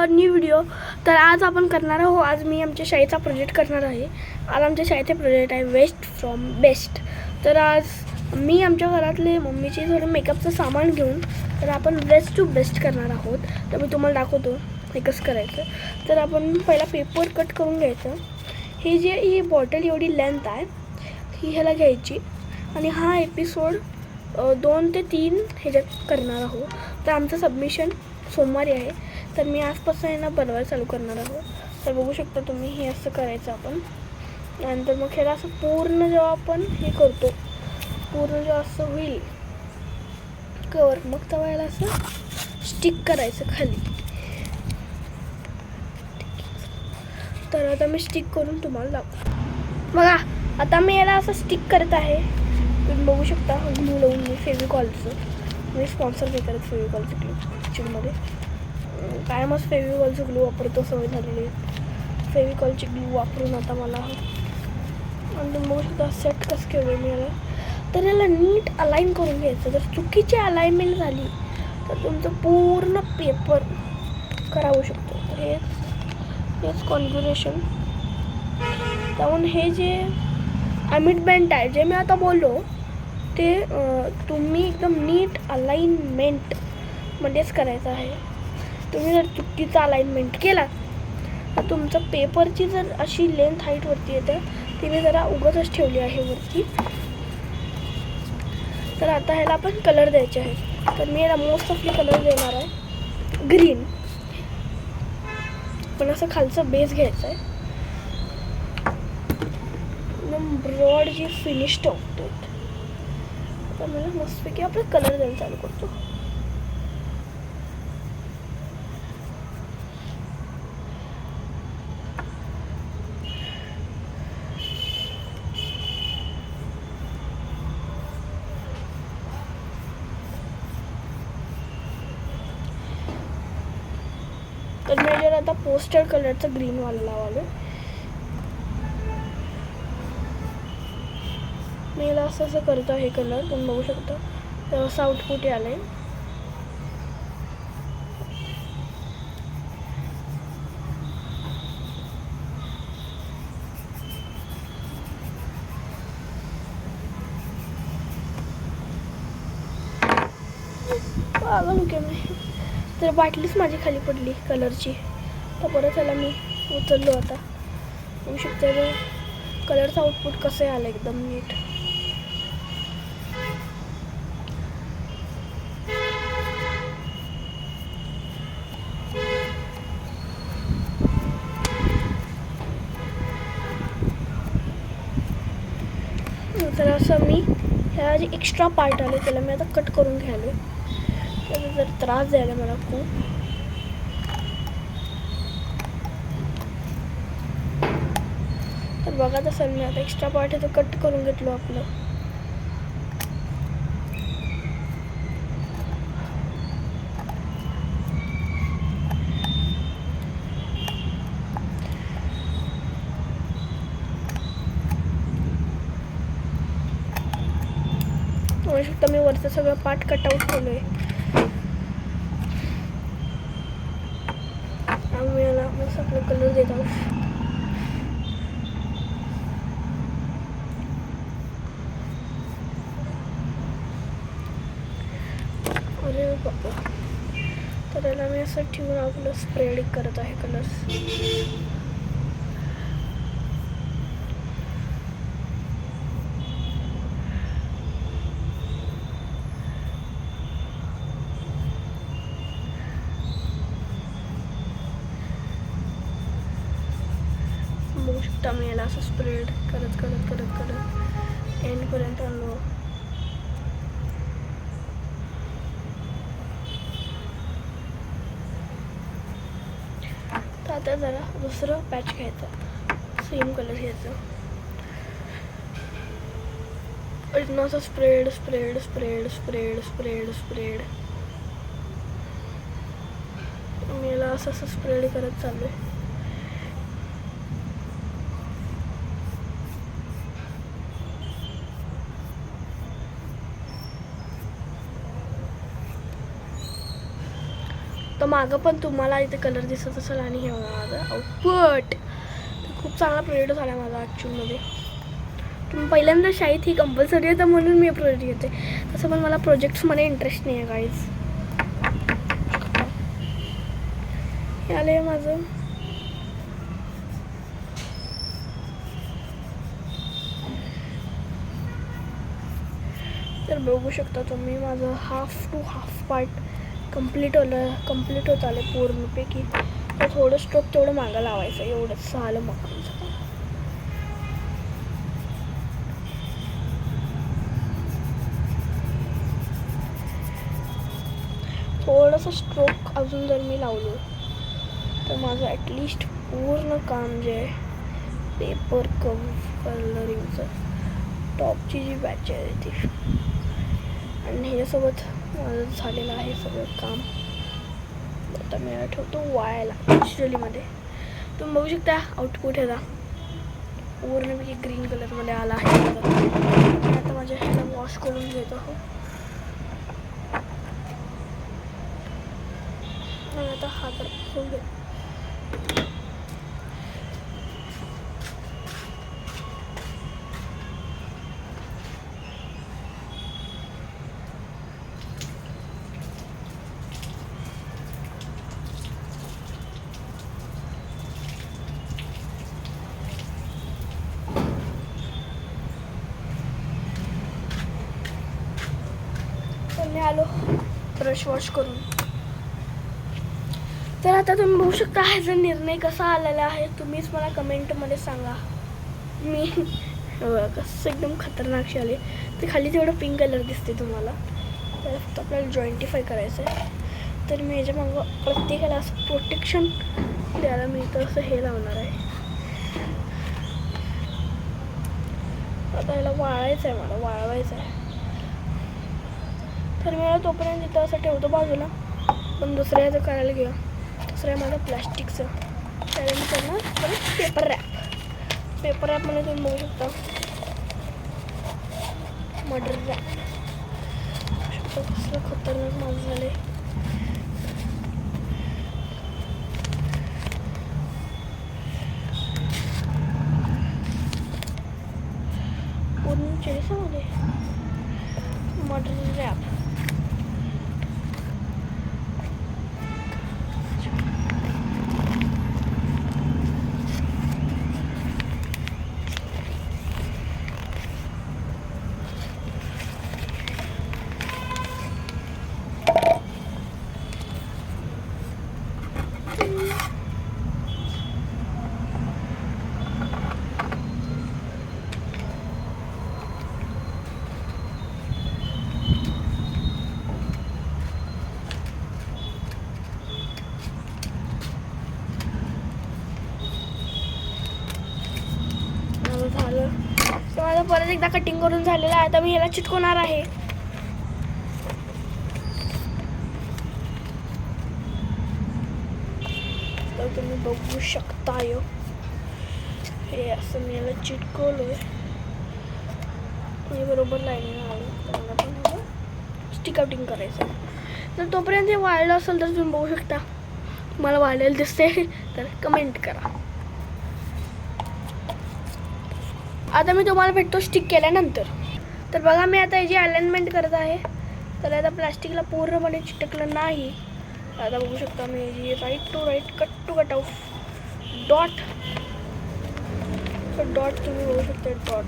New video. तर आज आपण करणार आहोत, आज मी आमच्या शाळेचा प्रोजेक्ट करणार आहे. आज आमच्या शाळेचे प्रोजेक्ट आहे वेस्ट फ्रॉम बेस्ट. तर आज मी आमच्या घरातले मम्मीचे थोडे मेकअपचं सामान घेऊन तर आपण वेस्ट टू बेस्ट करणार आहोत. तर मी तुम्हाला दाखवतो हे कसं करायचं. तर आपण पहिला पेपर कट करून घ्यायचं. ही बॉटल एवढी लेंथ आहे ही ह्याला घ्यायची आणि हा एपिसोड 2 ते 3 ह्याच्यात करणार आहोत. तर आमचं सबमिशन सोमवारी आहे. तर मी आजपासून यांना बनवायला चालू करणार आहोत. तर बघू शकता तुम्ही हे असं करायचं आपण. नंतर मग ह्याला असं पूर्ण जेव्हा आपण हे करतो पूर्ण जेव्हा असं होईल कवर मग तेव्हा याला असं स्टिक करायचं खाली. तर आता मी स्टिक करून तुम्हाला दाखवतो. बघा आता मी याला असं स्टिक करत आहे. तुम्ही बघू शकता ग्लू लावून मी फेविकॉलचं मी स्पॉन्सर नाही करत फेविकॉलचं ग्लू ॲक्च्युअलीमध्ये कायमच फेविकॉलचं ग्लू वापरतो सवय झालेली आहे. फेविकॉलची ग्लू वापरून आता मला आणि तुम्ही बघू शकता सेट कसं केलं मी याला. तर याला नीट अलाइन करून घ्यायचं. जर चुकीची अलाइनमेंट झाली तर तुमचं पूर्ण पेपर खराब होऊ शकतो. तर हेच कॉन्फिगरेशन. त्यामुळे हे जे अमिटमेंट आहे जे मी आता बोललो ते तुम्ही एकदम नीट अलाइनमेंटमध्येच करायचं आहे. तुम्ही जर चुकीचा अलाइनमेंट केला तर तुमचं पेपरची जर अशी लेंथ हाईटवरती येतं ती मी जरा उगाचच ठेवली आहे वरती. तर आता ह्याला आपण कलर द्यायचे आहे. तर मी याला मोस्ट ऑफली कलर देणार आहे ग्रीन. पण असं खालचं बेस घ्यायचं आहे एकदम ब्रॉड जी फिनिश टाकतो. तर मला मस्तपैकी आपण कलर द्यायला चालू करतो. तर मी जर आता पोस्टर कलरचं ग्रीन वाला लावालो. मी याला असं करतो हे कलर तुम्ही बघू शकता. तर असं आउटपुट आलंय. पागल ओके मी तर बाटलीच माझी खाली पडली कलरची. तर परत त्याला मी उचललो. आता बघू शकता कलरचं आउटपुट कसं आलं एकदम नीट. तर असं मी ह्या जे एक्स्ट्रा पार्ट आले त्याला मी आता कट करून घ्यायलो. त्याचा जर त्रास द्यायला मला खूप. तर बघा तसं मी आता एक्स्ट्रा पार्ट आहे तर कट करून घेतलो आपलं. म्हणू शकता मी वरचं सगळं पार्ट कटआउट केलो आहे. आम्ही याला मस्त आपलं कलर देत आहोत. अरे बाबा. तर याला मी असं ठेवून आपलं स्प्रेड करत आहे कलर्स. बघू शकता मी याला असं स्प्रेड करत एंडपर्यंत आणलो. तर आता जरा दुसरं पॅच घ्यायचं सेम कलर घ्यायचं. इथनं असं spread spread spread spread spread spread मी याला असं स्प्रेड करत चालू आहे. शकता मागं पण तुम्हाला इथे कलर दिसत असेल. आणि हे माझं आउटपुट खूप चांगला प्रोजेक्ट झाला माझा ॲक्च्युअलमध्ये. तुम्ही पहिल्यांदा शाळेत ही कंपल्सरी आहे तर म्हणून मी प्रोजेक्ट घेते. तसं पण मला प्रोजेक्ट्समध्ये इंटरेस्ट नाही आहे गाईज. हे आलं आहे माझं. तर बघू शकता तुम्ही माझं half to half part complete होत आलं पूर्णपैकी. तर थोडं स्ट्रोक तेवढं मागं लावायचं, एवढंच झालं मग. थोडंसं स्ट्रोक अजून जर मी लावलो तर माझं ॲटलिस्ट पूर्ण काम जे आहे पेपर कलरिंगचं टॉपची जी बॅच आहे ती, आणि ह्याच्यासोबत माझं झालेलं आहे सगळं काम. आता मी ठेवतो वाळायला ॲक्च्युअलीमध्ये. तुम्ही बघू शकता आउटपुट ह्याचा पूर्णपैकी ग्रीन कलरमध्ये आला आहे. आता माझ्या ह्याला वॉश करून घेतो हो. आणि आता हा तर होऊ दे. मी आलो ब्रश वॉश करून. तर आता तुम्ही बघू शकता ह्याचा निर्णय कसा आलेला आहे. तुम्हीच मला कमेंटमध्ये सांगा. मी कसं एकदम खतरनाक आले. ते खाली तेवढं पिंक कलर दिसते तुम्हाला. त्याला फक्त आपल्याला जॉईंटिफाय करायचं आहे. तर मी ह्याच्या मागं प्रत्येकाला असं प्रोटेक्शन द्यायला मी तर असं हे लावणार आहे. आता ह्याला वाळायचं आहे, मला वाळवायचं आहे. तर मला तोपर्यंत तिथं असं ठेवतो बाजूला. पण दुसऱ्या ह्याचं करायला घेऊ. दुसरं आहे माझं प्लॅस्टिकचं. त्याला मी करणार परत पेपर रॅप. पेपर रॅपमध्ये तुम्ही बघू शकता मटर रॅप. कसलं खतरनाक माझं झालं आहे. पूर्ण चेसामध्ये मटर रॅप. झालं तर माझं परत एकदा कटिंग करून झालेलं आहे. आता मी याला चिटकवणार आहे. तर तुम्ही बघू शकता हे असं मी याला चिटकवलोय. मी बरोबर लाईनिंग आली. तर मला पण स्टिक आउटिंग करायचं. तर तोपर्यंत हे वाळलं असेल तर तुम्ही बघू शकता. मला वाळलेलं दिसते तर कमेंट करा. आता मी तुम्हाला भेटतो स्टिक केल्यानंतर. तर बघा मी आता याची अलाइनमेंट करत आहे. तर आता प्लास्टिकला पूर्णपणे चिटकलं नाही. आता बघू शकता मी याची right to right cut to cut off dot तुम्ही बघू शकता. डॉट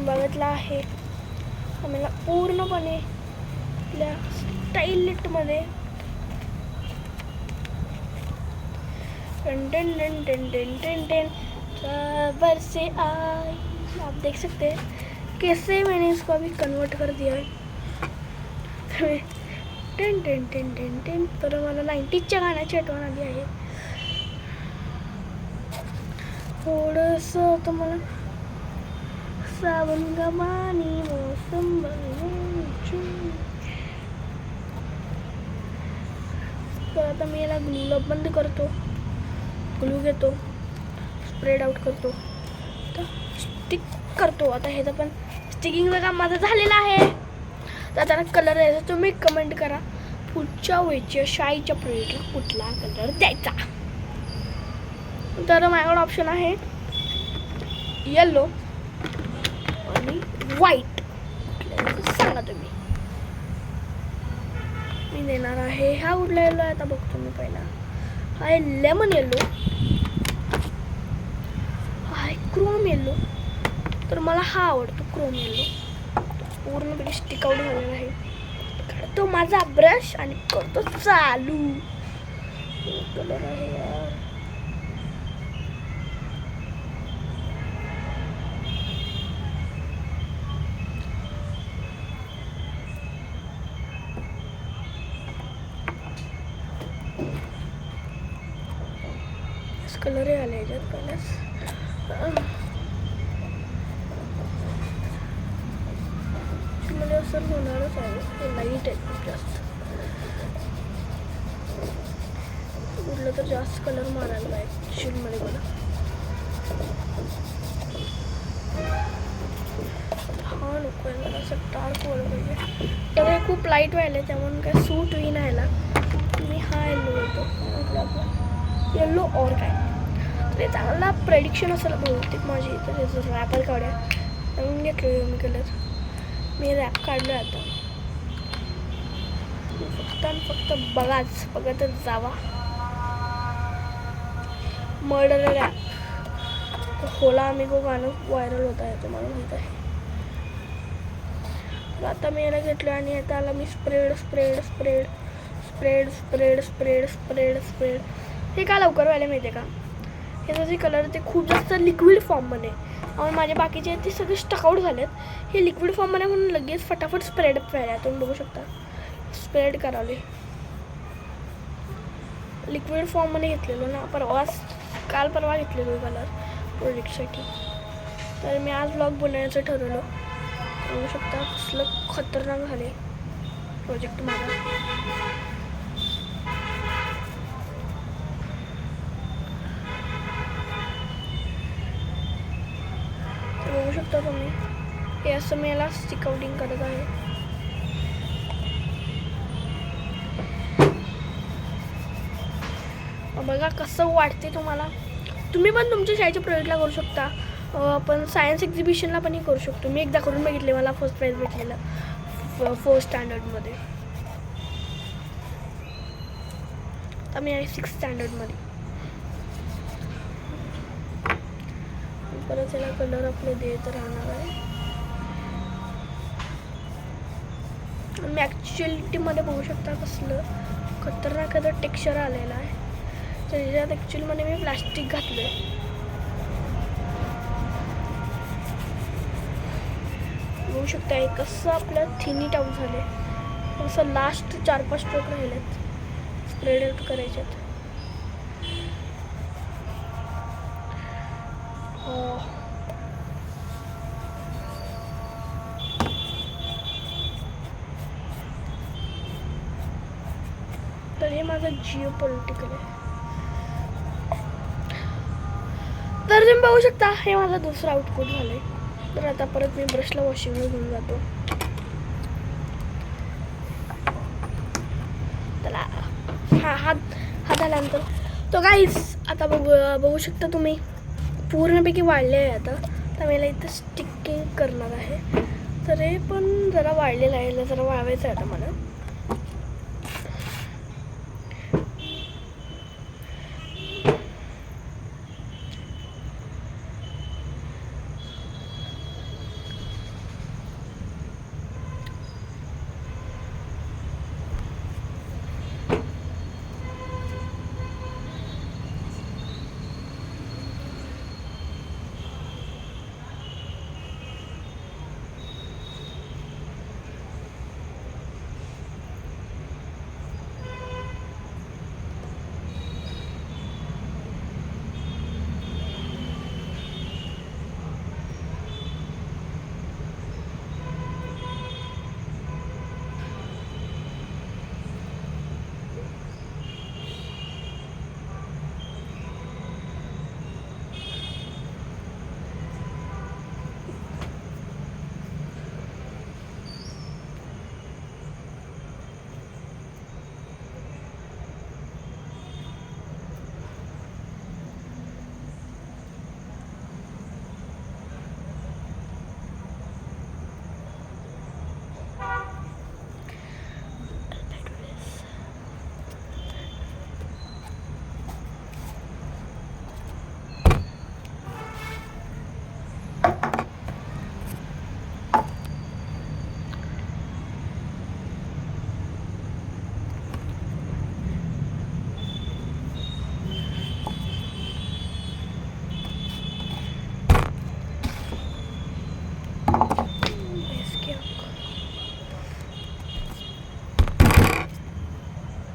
बघितला आहे. आम्हाला पूर्णपणे आपल्या स्टाईलिटमध्ये ten ten ten ten ten ten ten बरसे आई. आप देख सकते हैं कैसे मैंने इसको अभी कन्वर्ट कर दिया है. Ten ten ten ten ten. तर मला 90sच्या गाण्याची आठवण आली आहे. थोडंसं तुम्हाला सावन गमानी मौसम तर आता मी याला ग्लूला बंद करतो. ग्लू घेतो, स्प्रेड आउट करतो, तर स्टिक करतो. आता ह्याचं पण स्टिकिंगचं काम माझं झालेलं आहे. तर त्याला कलर द्यायचा तुम्ही कमेंट करा पुढच्या वेळच्या शाईच्या प्रोजेक्टला कुठला कलर द्यायचा. तर माझ्याकडे ऑप्शन आहे येलो आणि व्हाईट. सांगा तुम्ही. मी देणार आहे हा कुठला येलो आहे आता बघतो मी. पहिला हा आहे लेमन येलो, हा आहे क्रोम येलो. तर मला हा आवडतो क्रोम येलो. पूर्णपणे स्टिक आउट झालेला आहे. काढतो माझा ब्रश आणि करतो चालू. कलर आहे यार. कलर आले याच्यात पहिलाच. म्हणजे असं होणारच आहे. हे लाईट आहे खूप जास्त. उरलं तर जास्त कलर मारायला पाहिजे शीटमध्ये मला. हा नको आहे मला असं डार्क वाला पाहिजे. तर हे खूप लाईट व्हायला आहे त्यामुळे काय सूट होईन यायला. मी हा येलो होतो म्हटलं आपला येल्लो और काय. तर हे चांगला प्रेडिक्शन असेल बहुतेक माझी. तर याचं रॅपर काढूया. नवीन घेतलो मी कलर. मी रॅप काढलो आता. फक्त आणि फक्त बघतच जावा. Murder rap. होला आमिगो गाणं व्हायरल होत आहे तुम्हाला माहीत आहे. आता मी याला घेतलं आणि आता आला मी spread spread spread spread spread spread spread spread. हे का लवकर व्हायला माहिती आहे का. ह्याचा जे कलर ते खूप जास्त लिक्विड फॉर्ममध्ये आणि माझे बाकीचे आहेत ते सगळे स्टकआउट झालेत. हे लिक्विड फॉर्ममध्ये म्हणून लगेच फटाफट स्प्रेड व्हायला. तुम्ही बघू शकता स्प्रेड करावले. लिक्विड फॉर्ममध्ये घेतलेलो ना काल परवा घेतलेलो कलर प्रोजेक्टसाठी. तर मी आज ब्लॉग बनवायचं ठरवलं. बघू शकता कसलं खतरनाक झाले प्रोजेक्ट माझा. बघू शकता तुम्ही हे असं मी याला स्टिकआउटिंग करत आहे. बघा कसं वाटते तुम्हाला. तुम्ही पण तुमच्या शाळेच्या प्रोजेक्टला करू शकता. आपण सायन्स एक्झिबिशनला पण करू शकतो. मी एकदा करून बघितले मला फर्स्ट प्राईज भेटलेलं 4th स्टँडर्डमध्ये. आता मी आहे 6th स्टँडर्डमध्ये. परत याला कलर आपले देत राहणार आहे. मी ॲक्च्युअलिटीमध्ये बघू शकता कसलं खतरनाक टेक्स्चर आलेलं आहे. तर याच्यात ॲक्च्युअलमध्ये मी प्लास्टिक घातलं आहे. बघू शकता हे कसं आपलं थिनीट आउट झालं आहे. असं लास्ट 4-5 स्ट्रोक राहिलेत स्प्रेड आउट करायच्यात. तर हे माझं जिओ पॉलिटिकल आहे. तर तुम्ही बघू शकता हे माझं दुसरं आउटपुट झालंय. तर आता परत मी ब्रशला वॉशिंगला घेऊन जातो. त्याला हात आल्यानंतर तो गाईस आता बघू शकता तुम्ही पूर्णपैकी वाढले आहे. आता तर मला इथं स्टिकिंग करणार आहे. तर हे पण जरा वाढलेलं आहे. जरा वाढवायचं आहे आता मला.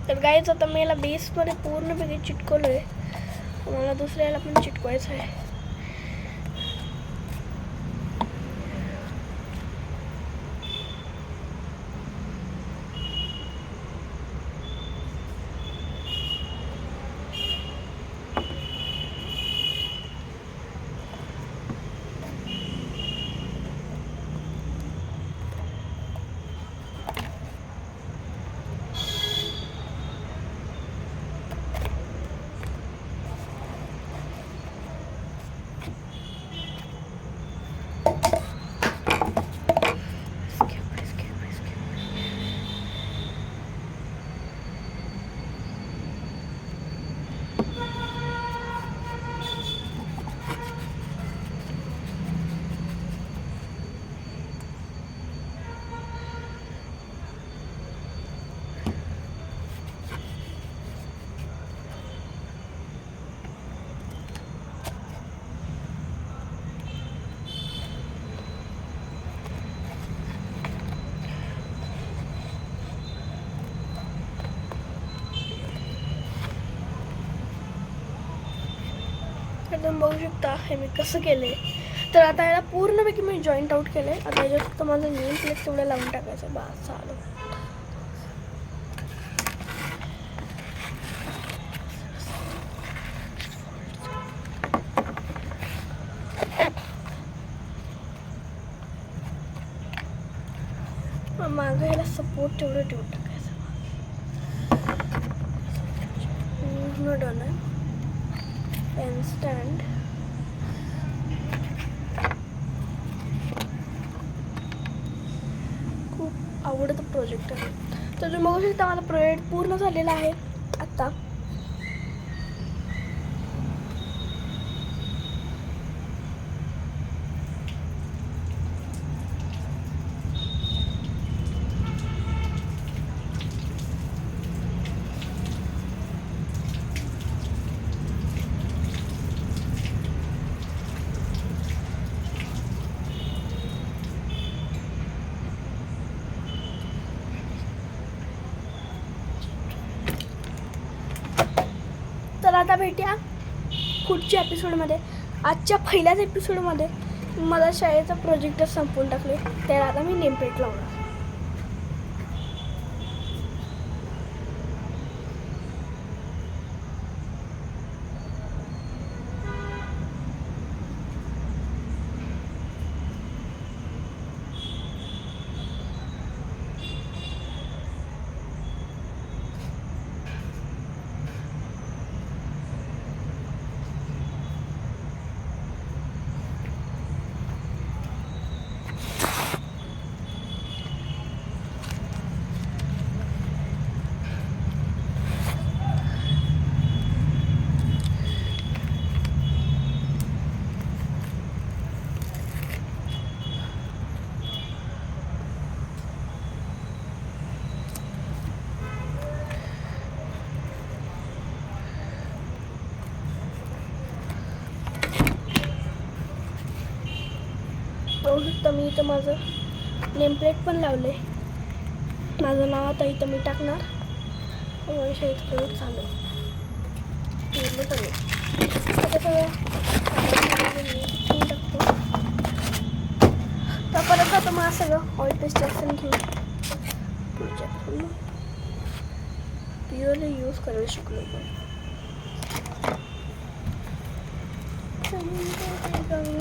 तर गाईच आता मी याला बेसमध्ये पूर्णपणे चिटकवलं आहे, मला दुसऱ्याला पण चिटकवायचं आहे. तुम्ही बघू शकता हे मी कसं केलंय. तर आता याला पूर्णपैकी मी जॉईंट आउट केलंय. आता याच्यात फक्त माझं नेम प्लेट तेवढं लावून टाकायचं, बस चालू. मागं याला सपोर्ट तेवढं ठेवून टाकायचं. पूर्ण डन आहे. पेन स्टँड खूप आवडतं प्रोजेक्ट आहे. तर तुम्ही बघू शकता माझा प्रोजेक्ट पूर्ण झालेला आहे आता. तर आता भेटूया पुढच्या एपिसोडमध्ये. आजच्या पहिल्याच एपिसोडमध्ये मला शाळेचा प्रोजेक्टच संपवून टाकले. त्याला आता मी नेमप्लेट लावणार. बघू शकता मी इथं माझं नेमप्लेट पण लावले. माझं नाव आता इथं मी टाकणार. शाळेत प्रोजेक्ट झालं पूर्णपणे. आता सगळं टाकतो. तर परत आता मला सगळं ऑइल पेस्ट जास्त घेऊन पुढच्या प्युअरली यूज करायला शिकलो. पण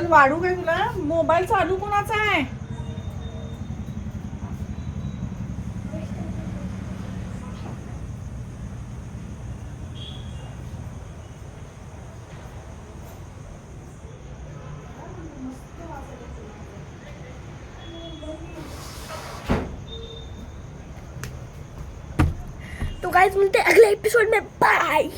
वाढू काय तुला? मोबाईल चालू कोणाचा आहे? तो गाइस मिलते हैं अगले एपिसोड में, बाय।